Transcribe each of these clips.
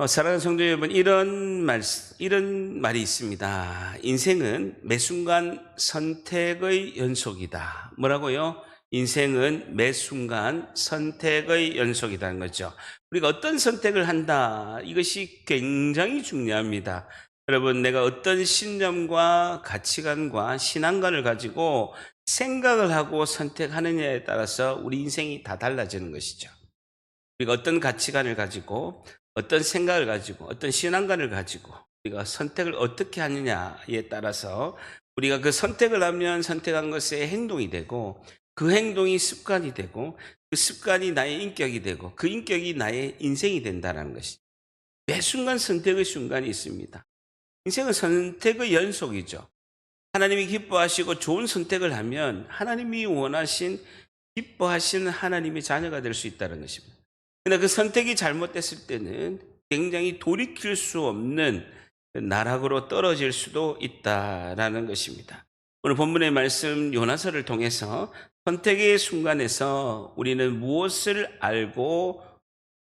사랑하는 성도 여러분, 이런 말이 있습니다. 인생은 매 순간 선택의 연속이다. 뭐라고요? 인생은 매 순간 선택의 연속이라는 거죠. 우리가 어떤 선택을 한다. 이것이 굉장히 중요합니다. 여러분, 내가 어떤 신념과 가치관과 신앙관을 가지고 생각을 하고 선택하느냐에 따라서 우리 인생이 다 달라지는 것이죠. 우리가 어떤 가치관을 가지고 어떤 생각을 가지고 어떤 신앙관을 가지고 우리가 선택을 어떻게 하느냐에 따라서 우리가 그 선택을 하면 선택한 것의 행동이 되고 그 행동이 습관이 되고 그 습관이 나의 인격이 되고 그 인격이 나의 인생이 된다는 것이 매 순간 선택의 순간이 있습니다. 인생은 선택의 연속이죠. 하나님이 기뻐하시고 좋은 선택을 하면 하나님이 원하신 기뻐하시는 하나님의 자녀가 될 수 있다는 것입니다. 그러나 그 선택이 잘못됐을 때는 굉장히 돌이킬 수 없는 나락으로 떨어질 수도 있다라는 것입니다. 오늘 본문의 말씀 요나서를 통해서 선택의 순간에서 우리는 무엇을 알고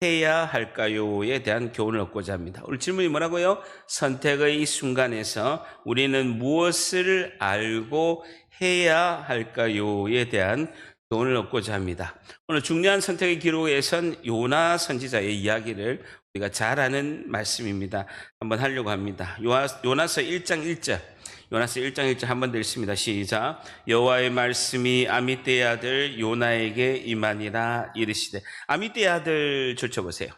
해야 할까요에 대한 교훈을 얻고자 합니다. 오늘 질문이 뭐라고요? 선택의 순간에서 우리는 무엇을 알고 해야 할까요에 대한 교훈을 얻고자 합니다. 오늘 중요한 선택의 기록에선 요나 선지자의 이야기를 우리가 잘 아는 말씀입니다. 한번 하려고 합니다. 요나서 1장 1절. 요나서 1장 1절 한번 더 읽습니다. 시작. 여호와의 말씀이 아미떼의 아들 요나에게 임하니라 이르시되. 아미떼의 아들 줄쳐보세요.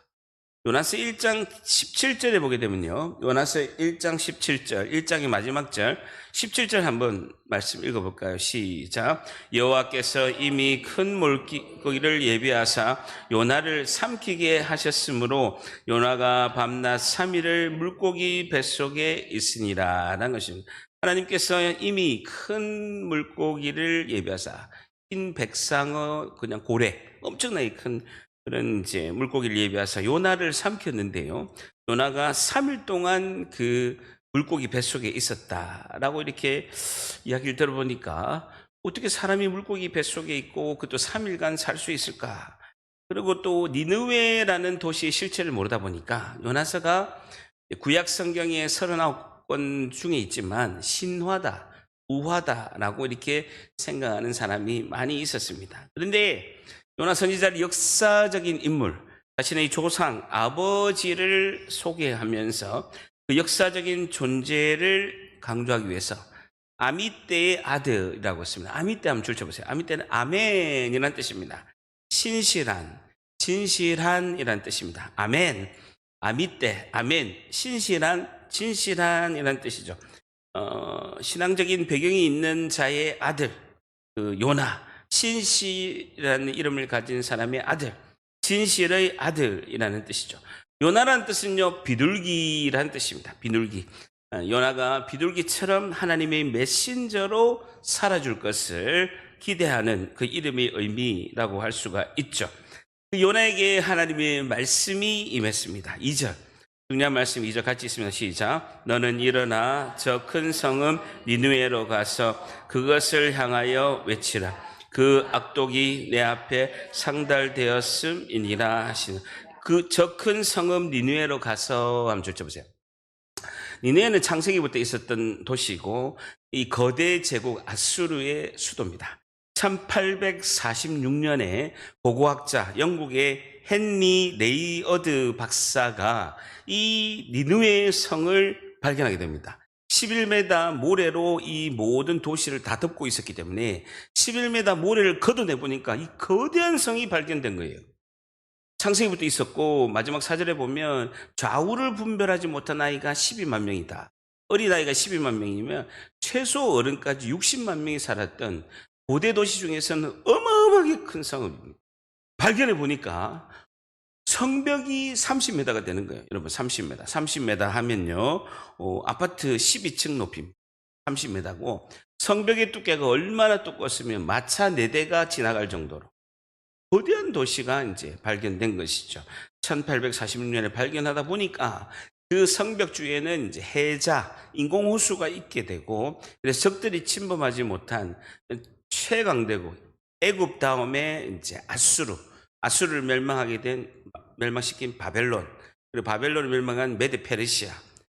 요나서 1장 17절에 보게 되면요. 요나서 1장 17절, 1장의 마지막 절, 17절 한번 말씀 읽어볼까요? 시작. 여호와께서 이미 큰 물고기를 예비하사 요나를 삼키게 하셨으므로 요나가 밤낮 3일을 물고기 뱃속에 있으니라 라는 것입니다. 하나님께서 이미 큰 물고기를 예비하사 흰 백상어 그냥 고래 엄청나게 큰 그런 이제 물고기를 예비하사 요나를 삼켰는데요. 요나가 3일 동안 그 물고기 뱃속에 있었다라고 이렇게 이야기를 들어보니까 어떻게 사람이 물고기 뱃속에 있고 그것도 3일간 살 수 있을까? 그리고 또 니느웨라는 도시의 실체를 모르다 보니까 요나서가 구약 성경의 39권 중에 있지만 신화다, 우화다라고 이렇게 생각하는 사람이 많이 있었습니다. 그런데 요나 선지자의 역사적인 인물, 자신의 조상, 아버지를 소개하면서 그 역사적인 존재를 강조하기 위해서 아미떼의 아들이라고 했습니다. 아미떼 한번 줄쳐보세요. 아미떼는 아멘이라는 뜻입니다. 신실한, 진실한이라는 뜻입니다. 아멘, 아미떼, 아멘, 신실한, 진실한이라는 뜻이죠. 신앙적인 배경이 있는 자의 아들, 그 요나, 신실이라는 이름을 가진 사람의 아들, 진실의 아들이라는 뜻이죠. 요나라는 뜻은요, 비둘기라는 뜻입니다. 비둘기. 요나가 비둘기처럼 하나님의 메신저로 살아줄 것을 기대하는 그 이름의 의미라고 할 수가 있죠. 그 요나에게 하나님의 말씀이 임했습니다. 2절. 중요한 말씀 2절 같이 있습니다. 시작. 너는 일어나 저 큰 성읍 니느웨로 가서 그것을 향하여 외치라. 그 악독이 내 앞에 상달되었음이니라 하시는 그 저 큰 성읍 니느웨로 가서 한번 줄쳐보세요. 니느웨는 창세기부터 있었던 도시고 이 거대 제국 아수르의 수도입니다. 1846년에 고고학자 영국의 헨리 레이어드 박사가 이 니느웨 성을 발견하게 됩니다. 11m 모래로 이 모든 도시를 다 덮고 있었기 때문에 11m 모래를 걷어내 보니까 이 거대한 성이 발견된 거예요. 창세기부터 있었고 마지막 사절에 보면 좌우를 분별하지 못한 아이가 12만 명이다. 어린아이가 12만 명이면 최소 어른까지 60만 명이 살았던 고대 도시 중에서는 어마어마하게 큰 성읍입니다. 발견해 보니까 성벽이 30m가 되는 거예요. 여러분 30m. 30m 하면요. 아파트 12층 높이입니다. 30m고 성벽의 두께가 얼마나 두꺼웠으면 마차 4대가 지나갈 정도로 거대한 도시가 이제 발견된 것이죠. 1846년에 발견하다 보니까 그 성벽 주위에는 이제 해자, 인공호수가 있게 되고 그래서 적들이 침범하지 못한 최강대국 애굽 다음에 이제 아수르를 멸망시킨 바벨론 그리고 바벨론을 멸망한 메데 페르시아,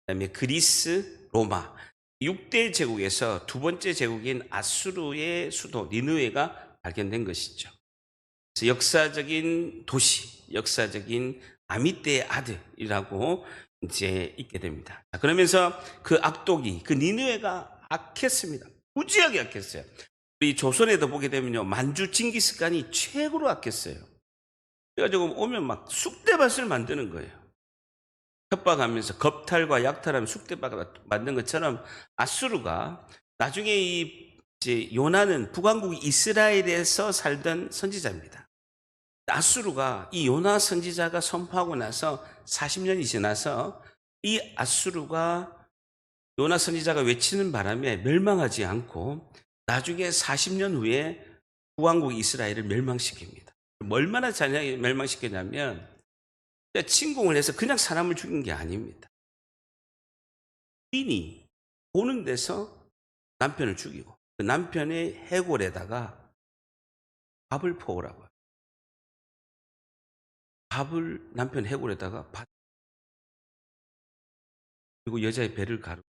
그다음에 그리스, 로마 6대 제국에서 두 번째 제국인 아수르의 수도 니느웨가 발견된 것이죠. 그래서 역사적인 도시, 역사적인 아미떼의 아들이라고 이제 있게 됩니다. 그러면서 그 악독이, 그 니느웨가 악했습니다. 무지하게 악했어요. 우리 조선에도 보게 되면요, 만주 징기스칸이 최고로 악했어요. 그래가지고 오면 막 쑥대밭을 만드는 거예요. 협박하면서 겁탈과 약탈하면 쑥대밭을 만든 것처럼 아수르가 나중에 이제 요나는 북왕국 이스라엘에서 살던 선지자입니다. 아수르가 이 요나 선지자가 선포하고 나서 40년이 지나서 이 아수르가 요나 선지자가 외치는 바람에 멸망하지 않고 나중에 40년 후에 북왕국 이스라엘을 멸망시킵니다. 얼마나 잔인하게 멸망시켰냐면 침공을 해서 그냥 사람을 죽인 게 아닙니다. 부인이 보는 데서 남편을 죽이고 그 남편의 해골에다가 밥을 퍼오라고요. 밥을 남편 해골에다가 그리고 여자의 배를 가르고.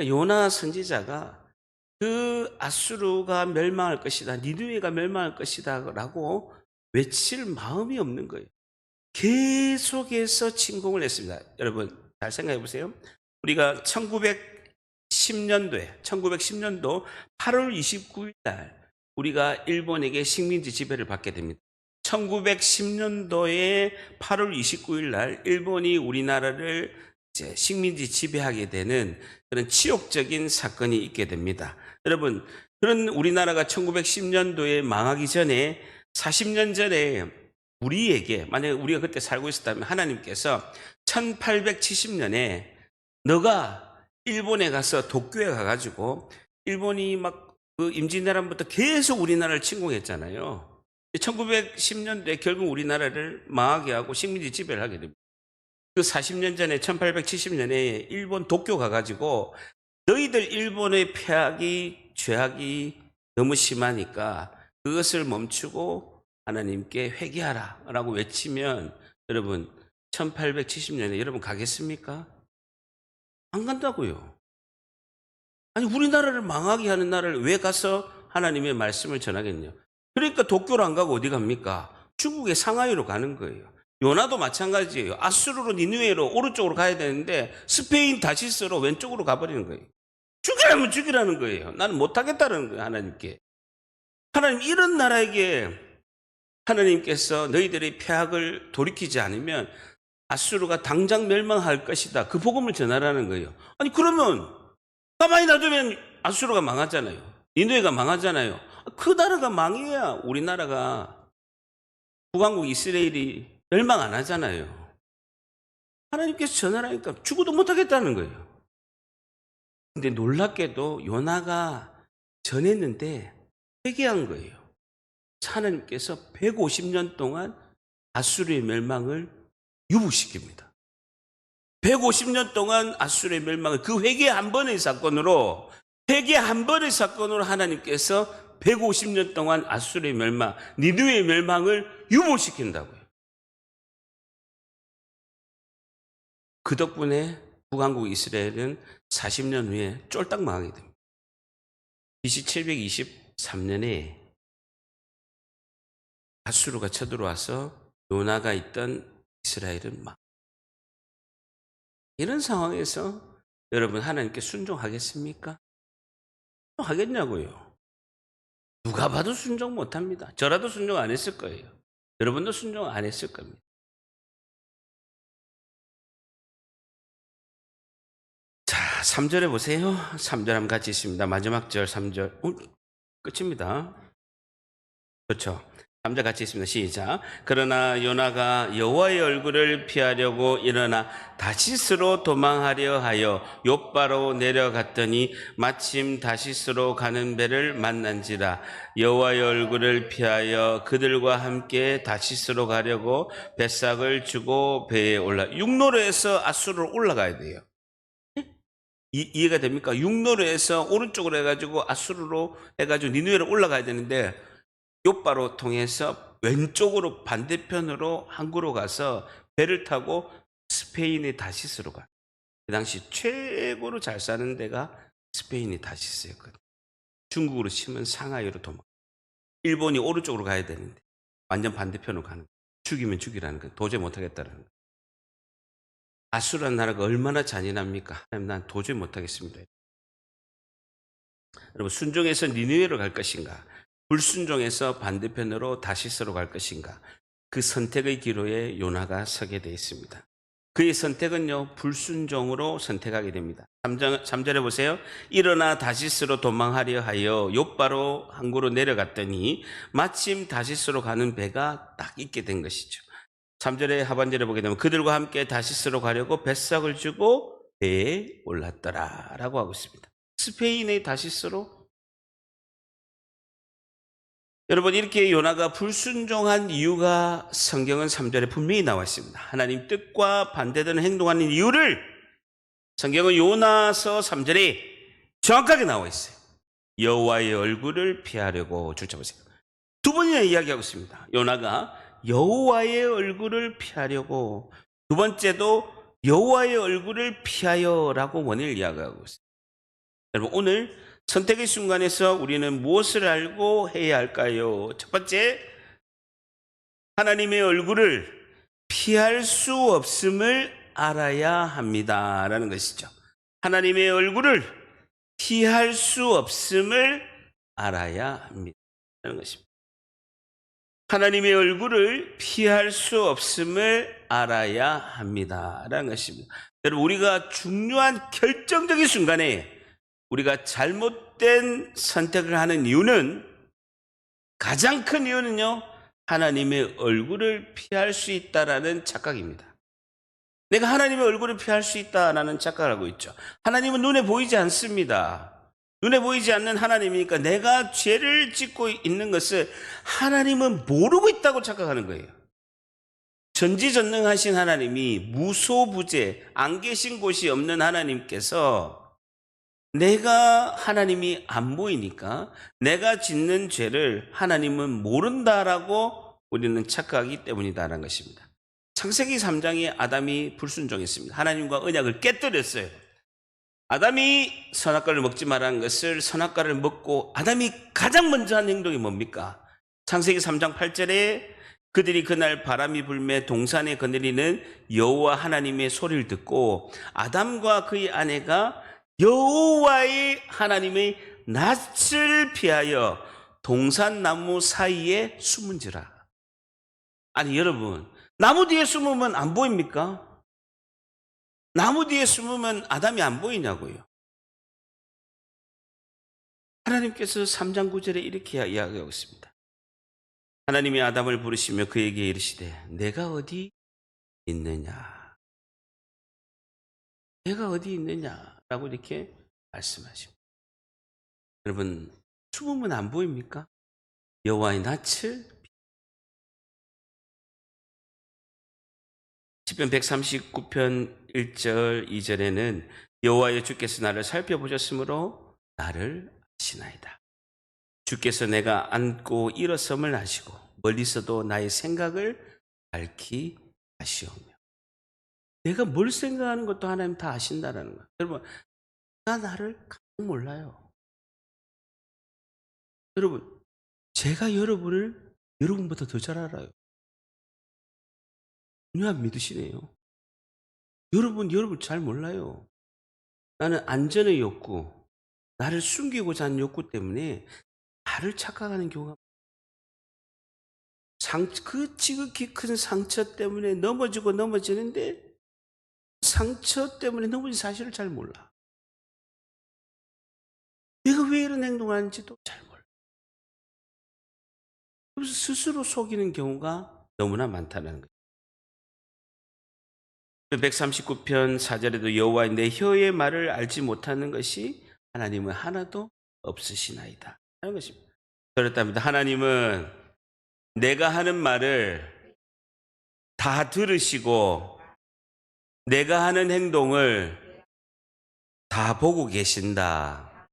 요나 선지자가 그 아수르가 멸망할 것이다, 니느웨가 멸망할 것이다 라고 외칠 마음이 없는 거예요. 계속해서 침공을 했습니다. 여러분 잘 생각해 보세요. 우리가 1910년도 8월 29일 날 우리가 일본에게 식민지 지배를 받게 됩니다. 1910년도에 8월 29일 날 일본이 우리나라를 이제 식민지 지배하게 되는 그런 치욕적인 사건이 있게 됩니다. 여러분, 그런 우리나라가 1910년도에 망하기 전에 40년 전에 우리에게, 만약에 우리가 그때 살고 있었다면 하나님께서 1870년에 너가 일본에 가서 도쿄에 가가지고 일본이 막 그 임진왜란부터 계속 우리나라를 침공했잖아요. 1910년도에 결국 우리나라를 망하게 하고 식민지 지배를 하게 됩니다. 그 40년 전에 1870년에 일본 도쿄 가가지고 너희들 일본의 죄악이 너무 심하니까 그것을 멈추고 하나님께 회개하라 라고 외치면 여러분 1870년에 여러분 가겠습니까? 안 간다고요. 아니 우리나라를 망하게 하는 나라를 왜 가서 하나님의 말씀을 전하겠냐. 그러니까 도쿄로 안 가고 어디 갑니까? 중국의 상하이로 가는 거예요. 요나도 마찬가지예요. 아수르로 니느웨로 오른쪽으로 가야 되는데 스페인 다시스로 왼쪽으로 가버리는 거예요. 죽이라면 죽이라는 거예요. 나는 못하겠다는 거예요. 하나님께. 하나님 이런 나라에게 하나님께서 너희들의 폐악을 돌이키지 않으면 아수르가 당장 멸망할 것이다. 그 복음을 전하라는 거예요. 아니 그러면 가만히 놔두면 아수르가 망하잖아요. 니느웨가 망하잖아요. 그 나라가 망해야 우리나라가 북왕국 이스라엘이 멸망 안 하잖아요. 하나님께서 전하라니까 죽어도 못하겠다는 거예요. 근데 놀랍게도 요나가 전했는데 회개한 거예요. 하나님께서 150년 동안 아수르의 멸망을 유보시킵니다. 150년 동안 아수르의 멸망을 그 회개 한 번의 사건으로 하나님께서 150년 동안 아수르의 멸망, 니느웨의 멸망을 유보시킨다고요. 그 덕분에 북왕국 이스라엘은 40년 후에 쫄딱 망하게 됩니다. BC 723년에 아수르가 쳐들어와서 요나가 있던 이스라엘은 막 이런 상황에서 여러분 하나님께 순종하겠습니까? 하겠냐고요. 누가 봐도 순종 못합니다. 저라도 순종 안 했을 거예요. 여러분도 순종 안 했을 겁니다. 자, 3절에 보세요. 3절 한번 같이 있습니다. 마지막 절 3절. 끝입니다. 그렇죠. 3절 같이 있습니다. 시작. 그러나 요나가 여호와의 얼굴을 피하려고 일어나 다시스로 도망하려 하여 욥바로 내려갔더니 마침 다시스로 가는 배를 만난지라. 여호와의 얼굴을 피하여 그들과 함께 다시스로 가려고 뱃삭을 주고 배에 육로로 해서 아수르로 올라가야 돼요. 이해가 됩니까? 육로로 해서 오른쪽으로 해가지고 아수르로 해가지고 니느웨로 올라가야 되는데 욥바로 통해서 왼쪽으로 반대편으로 항구로 가서 배를 타고 스페인의 다시스로 가요. 그 당시 최고로 잘 사는 데가 스페인의 다시스였거든요. 중국으로 치면 상하이로 도망. 일본이 오른쪽으로 가야 되는데 완전 반대편으로 가는 거예요. 죽이면 죽이라는 거예요. 도저히 못하겠다는 거예요. 아수라는 나라가 얼마나 잔인합니까? 하나님, 난 도저히 못하겠습니다. 여러분, 순종해서 니느웨로 갈 것인가? 불순종해서 반대편으로 다시스로 갈 것인가? 그 선택의 기로에 요나가 서게 되어 있습니다. 그의 선택은요, 불순종으로 선택하게 됩니다. 3절에 보세요. 일어나 다시스로 도망하려 하여 욥바로 항구로 내려갔더니 마침 다시스로 가는 배가 딱 있게 된 것이죠. 3절의 하반절에 보게 되면 그들과 함께 다시스로 가려고 뱃삭을 주고 배에 올랐더라 라고 하고 있습니다. 스페인의 다시스로. 여러분, 이렇게 요나가 불순종한 이유가 성경은 3절에 분명히 나와 있습니다. 하나님 뜻과 반대되는 행동하는 이유를 성경은 요나서 3절에 정확하게 나와 있어요. 여호와의 얼굴을 피하려고. 줄쳐보세요. 두 번이나 이야기하고 있습니다. 요나가 여호와의 얼굴을 피하려고, 두 번째도 여호와의 얼굴을 피하여라고 원인을 이야기하고 있습니다. 여러분, 오늘 선택의 순간에서 우리는 무엇을 알고 해야 할까요? 첫 번째, 하나님의 얼굴을 피할 수 없음을 알아야 합니다라는 것이죠. 하나님의 얼굴을 피할 수 없음을 알아야 합니다라는 것입니다. 하나님의 얼굴을 피할 수 없음을 알아야 합니다라는 것입니다. 여러분, 우리가 중요한 결정적인 순간에 우리가 잘못된 선택을 하는 이유는, 가장 큰 이유는요, 하나님의 얼굴을 피할 수 있다라는 착각입니다. 내가 하나님의 얼굴을 피할 수 있다라는 착각을 하고 있죠. 하나님은 눈에 보이지 않습니다. 눈에 보이지 않는 하나님이니까 내가 죄를 짓고 있는 것을 하나님은 모르고 있다고 착각하는 거예요. 전지전능하신 하나님이 무소부재, 안 계신 곳이 없는 하나님께서 내가 하나님이 안 보이니까 내가 짓는 죄를 하나님은 모른다라고 우리는 착각하기 때문이다라는 것입니다. 창세기 3장에 아담이 불순종했습니다. 하나님과 언약을 깨뜨렸어요. 아담이 선악과를 먹지 말라는 것을 선악과를 먹고 아담이 가장 먼저 한 행동이 뭡니까? 창세기 3장 8절에 그들이 그날 바람이 불매 동산에 거느리는 여호와 하나님의 소리를 듣고 아담과 그의 아내가 여호와의 하나님의 낯을 피하여 동산나무 사이에 숨은지라. 아니 여러분, 나무 뒤에 숨으면 안 보입니까? 나무 뒤에 숨으면 아담이 안 보이냐고요. 하나님께서 3장 9절에 이렇게 이야기하고 있습니다. 하나님이 아담을 부르시며 그에게 이르시되 내가 어디 있느냐, 내가 어디 있느냐라고 이렇게 말씀하십니다. 여러분, 숨으면 안 보입니까? 여호와의 낯을. 시편 139편 1절 2절에는 여호와여 주께서 나를 살펴보셨으므로 나를 아시나이다. 주께서 내가 앉고 일어섬을 아시고 멀리서도 나의 생각을 밝히 아시오며. 내가 뭘 생각하는 것도 하나님 다 아신다라는 거예요. 여러분, 나를 가장 몰라요. 여러분, 제가 여러분보다 더 잘 알아요. 중요한 믿으시네요. 여러분 잘 몰라요. 나는 안전의 욕구, 나를 숨기고자 하는 욕구 때문에 나를 착각하는 경우가, 그 지극히 큰 상처 때문에 넘어지는데 상처 때문에 넘어진 사실을 잘 몰라. 내가 왜 이런 행동을 하는지도 잘 몰라. 그래서 스스로 속이는 경우가 너무나 많다는 거예요. 139편 4절에도 여호와 내 혀의 말을 알지 못하는 것이 하나님은 하나도 없으시나이다 하는 것입니다. 그렇답니다. 하나님은 내가 하는 말을 다 들으시고 내가 하는 행동을 다 보고 계신다.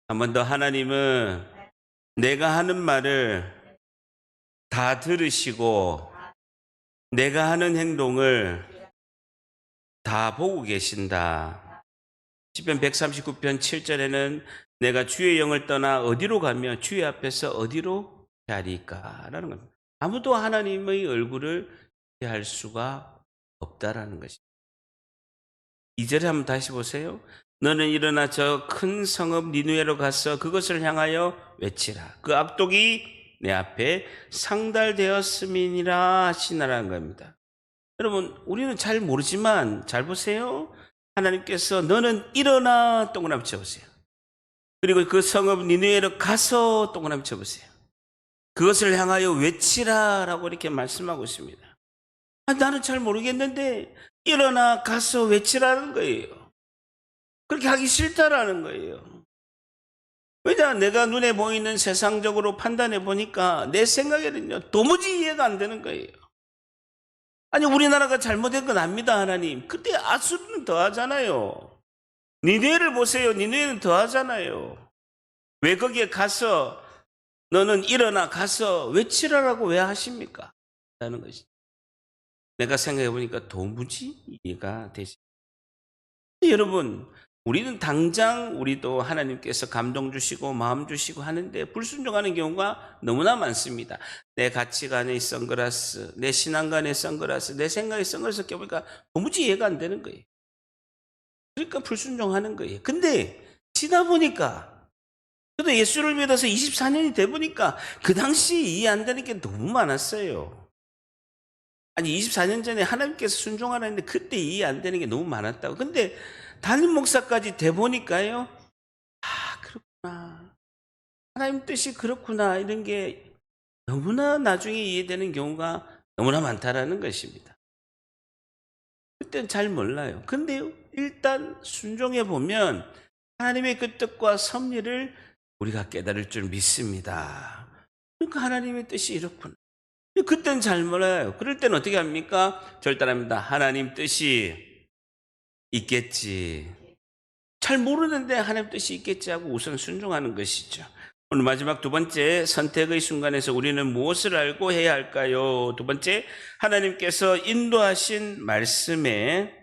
한 번 더, 하나님은 내가 하는 말을 다 들으시고 내가 하는 행동을 다 보고 계신다. 시편 139편 7절에는 내가 주의 영을 떠나 어디로 가며 주의 앞에서 어디로 피하리까라는 겁니다. 아무도 하나님의 얼굴을 피할 수가 없다라는 것입니다. 2절에 한번 다시 보세요. 너는 일어나 저 큰 성읍 니느웨로 가서 그것을 향하여 외치라. 그 악독이 내 앞에 상달되었음이니라 하시나라는 겁니다. 여러분, 우리는 잘 모르지만 잘 보세요. 하나님께서 너는 일어나 동그라미 쳐보세요. 그리고 그 성읍 니느웨로 가서 동그라미 쳐보세요. 그것을 향하여 외치라라고 이렇게 말씀하고 있습니다. 나는 잘 모르겠는데 일어나 가서 외치라는 거예요. 그렇게 하기 싫다라는 거예요. 왜냐, 내가 눈에 보이는 세상적으로 판단해 보니까 내 생각에는요 도무지 이해가 안 되는 거예요. 아니, 우리나라가 잘못된 건 압니다, 하나님. 근데 아수르는 더하잖아요. 니느웨를 보세요. 니느웨는 더하잖아요. 왜 거기에 가서 너는 일어나 가서 외치라라고 왜 하십니까? 라는 것이. 내가 생각해 보니까 도무지 이해가 되지. 여러분, 우리는 당장 우리도 하나님께서 감동 주시고 마음 주시고 하는데 불순종하는 경우가 너무나 많습니다. 내 가치관의 선글라스, 내 신앙관의 선글라스, 내 생각의 선글라스 껴보니까 도무지 이해가 안 되는 거예요. 그러니까 불순종하는 거예요. 근데 지나 보니까, 저도 예수를 믿어서 24년이 돼 보니까 그 당시 이해 안 되는 게 너무 많았어요. 아니, 24년 전에 하나님께서 순종하라 했는데 그때 이해 안 되는 게 너무 많았다고. 근데 담임 목사까지 돼 보니까요, 그렇구나, 하나님 뜻이 그렇구나, 이런 게 너무나 나중에 이해되는 경우가 너무나 많다라는 것입니다. 그때는 잘 몰라요. 근데요, 일단 순종해 보면 하나님의 그 뜻과 섭리를 우리가 깨달을 줄 믿습니다. 그러니까 하나님의 뜻이 이렇구나. 그때는 잘 몰라요. 그럴 때는 어떻게 합니까? 절단합니다. 하나님 뜻이 있겠지. 잘 모르는데 하나님 뜻이 있겠지 하고 우선 순종하는 것이죠. 오늘 마지막 두 번째, 선택의 순간에서 우리는 무엇을 알고 해야 할까요? 두 번째, 하나님께서 인도하신 말씀에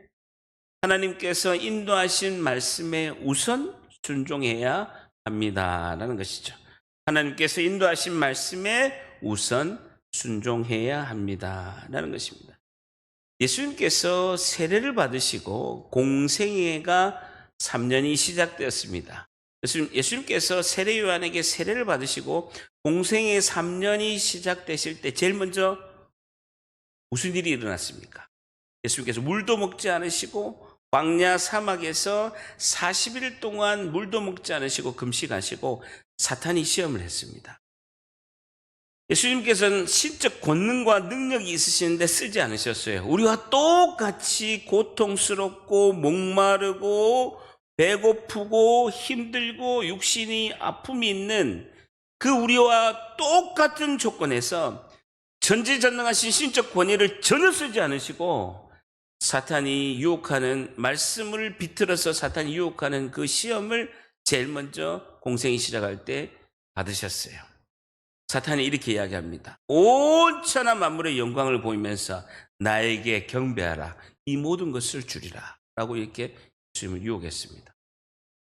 우선 순종해야 합니다라는 것이죠. 하나님께서 인도하신 말씀에 우선 순종해야 합니다라는 것입니다. 예수님께서 세례를 받으시고 공생애가 3년이 시작되었습니다. 예수님께서 세례 요한에게 세례를 받으시고 공생애 3년이 시작되실 때 제일 먼저 무슨 일이 일어났습니까? 예수님께서 물도 먹지 않으시고 광야 사막에서 40일 동안 물도 먹지 않으시고 금식하시고 사탄이 시험을 했습니다. 예수님께서는 신적 권능과 능력이 있으시는데 쓰지 않으셨어요. 우리와 똑같이 고통스럽고 목마르고 배고프고 힘들고 육신이 아픔이 있는 그 우리와 똑같은 조건에서 전지전능하신 신적 권위를 전혀 쓰지 않으시고 사탄이 유혹하는, 말씀을 비틀어서 사탄이 유혹하는 그 시험을 제일 먼저 공생이 시작할 때 받으셨어요. 사탄이 이렇게 이야기합니다. 온 천하 만물의 영광을 보이면서 나에게 경배하라. 이 모든 것을 주리라. 라고 이렇게 예수님을 유혹했습니다.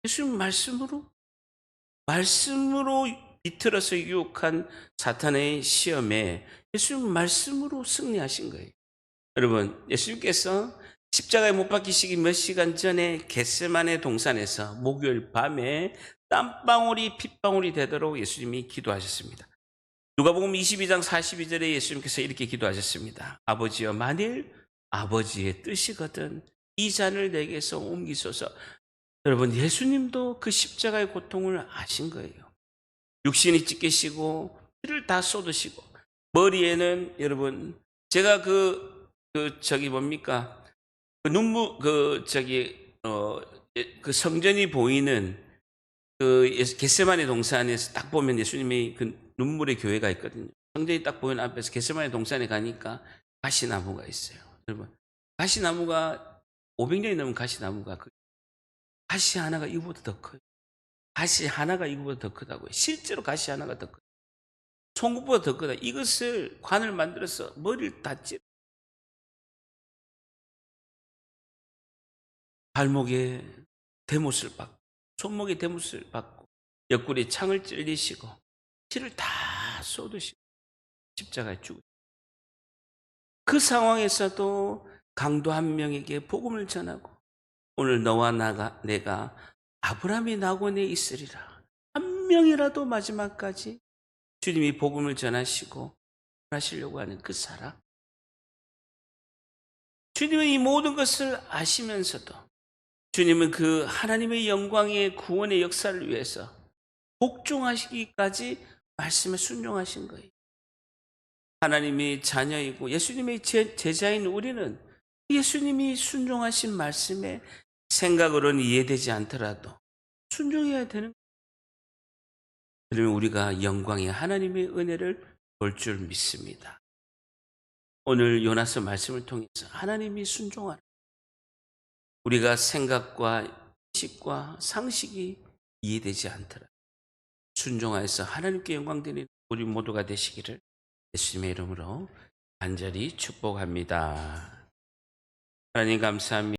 예수님 말씀으로 비틀어서 유혹한 사탄의 시험에 예수님 말씀으로 승리하신 거예요. 여러분, 예수님께서 십자가에 못 박히시기 몇 시간 전에 겟세마네 동산에서 목요일 밤에 땀방울이 핏방울이 되도록 예수님이 기도하셨습니다. 누가복음 22장 42절에 예수님께서 이렇게 기도하셨습니다. 아버지여, 만일 아버지의 뜻이거든 이 잔을 내게서 옮기소서. 여러분, 예수님도 그 십자가의 고통을 아신 거예요. 육신이 찢기시고 피를 다 쏟으시고 머리에는, 여러분, 제가 그 성전이 보이는 그 겟세마네 동산에서 딱 보면 예수님이 그 눈물의 교회가 있거든요. 성전이 딱 보이는 앞에서 겟세마네 동산에 가니까 가시나무가 있어요. 여러분, 가시나무가 500년이 넘은 가시나무가 가시 하나가 이거보다 더 커요. 가시 하나가 이거보다 더 크다고요. 실제로 가시 하나가 더 커요. 송곳보다 더 크다. 이것을 관을 만들어서 머리를 다 찔러 발목에 대못을 받고 손목에 대못을 받고 옆구리에 창을 찔리시고 피를 다 쏟으시고 십자가에 죽으시고 그 상황에서도 강도 한 명에게 복음을 전하고 오늘 너와 내가 아브라함의 낙원에 있으리라. 한 명이라도 마지막까지 주님이 복음을 전하시고 하시려고 하는 그 사람. 주님은 이 모든 것을 아시면서도 주님은 그 하나님의 영광의 구원의 역사를 위해서 복종하시기까지 말씀에 순종하신 거예요. 하나님의 자녀이고 예수님의 제자인 우리는 예수님이 순종하신 말씀에 생각으로는 이해되지 않더라도 순종해야 되는 거예요. 그러면 우리가 영광의 하나님의 은혜를 볼 줄 믿습니다. 오늘 요나서 말씀을 통해서 하나님이 순종하라. 우리가 생각과 식과 상식이 이해되지 않더라도 순종하여서 하나님께 영광 드리는 우리 모두가 되시기를 예수님의 이름으로 간절히 축복합니다. 하나님 감사합니다.